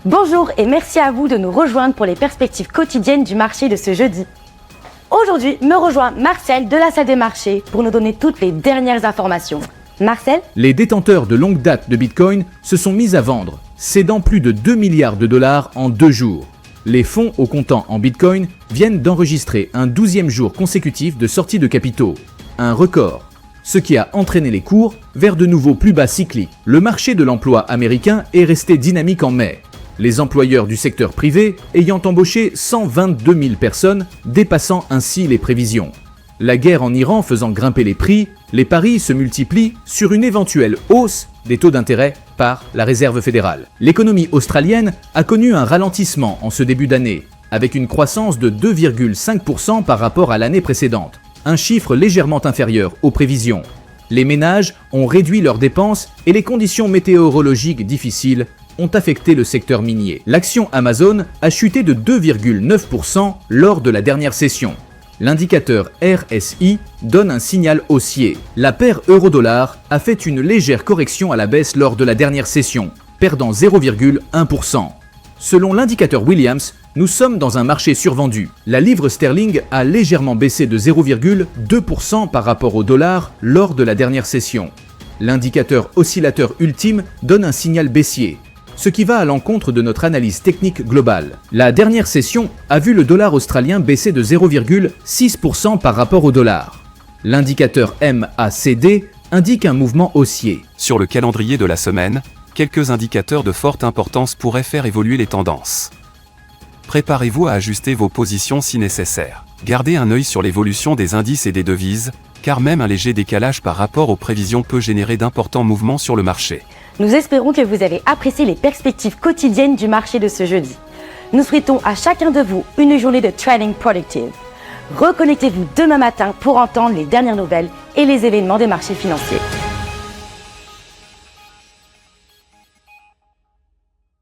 Bonjour et merci à vous de nous rejoindre pour les perspectives quotidiennes du marché de ce jeudi. Aujourd'hui, me rejoint Marcel de la salle des marchés pour nous donner toutes les dernières informations. Marcel? Les détenteurs de longue date de Bitcoin se sont mis à vendre, cédant plus de 2 milliards de dollars en 2 jours. Les fonds au comptant en Bitcoin viennent d'enregistrer un 12e jour consécutif de sortie de capitaux, un record, ce qui a entraîné les cours vers de nouveaux plus bas cycliques. Le marché de l'emploi américain est resté dynamique en mai, les employeurs du secteur privé ayant embauché 122 000 personnes, dépassant ainsi les prévisions. La guerre en Iran faisant grimper les prix, les paris se multiplient sur une éventuelle hausse des taux d'intérêt par la Réserve fédérale. L'économie australienne a connu un ralentissement en ce début d'année, avec une croissance de 2,5% par rapport à l'année précédente, un chiffre légèrement inférieur aux prévisions. Les ménages ont réduit leurs dépenses et les conditions météorologiques difficiles ont affecté le secteur minier. L'action Amazon a chuté de 2,9% lors de la dernière session. L'indicateur RSI donne un signal haussier. La paire euro-dollar a fait une légère correction à la baisse lors de la dernière session, perdant 0,1%. Selon l'indicateur Williams, nous sommes dans un marché survendu. La livre sterling a légèrement baissé de 0,2% par rapport au dollar lors de la dernière session. L'indicateur oscillateur ultime donne un signal baissier, ce qui va à l'encontre de notre analyse technique globale. La dernière session a vu le dollar australien baisser de 0,6% par rapport au dollar. L'indicateur MACD indique un mouvement haussier. Sur le calendrier de la semaine, quelques indicateurs de forte importance pourraient faire évoluer les tendances. Préparez-vous à ajuster vos positions si nécessaire. Gardez un œil sur l'évolution des indices et des devises, car même un léger décalage par rapport aux prévisions peut générer d'importants mouvements sur le marché. Nous espérons que vous avez apprécié les perspectives quotidiennes du marché de ce jeudi. Nous souhaitons à chacun de vous une journée de trading productive. Reconnectez-vous demain matin pour entendre les dernières nouvelles et les événements des marchés financiers.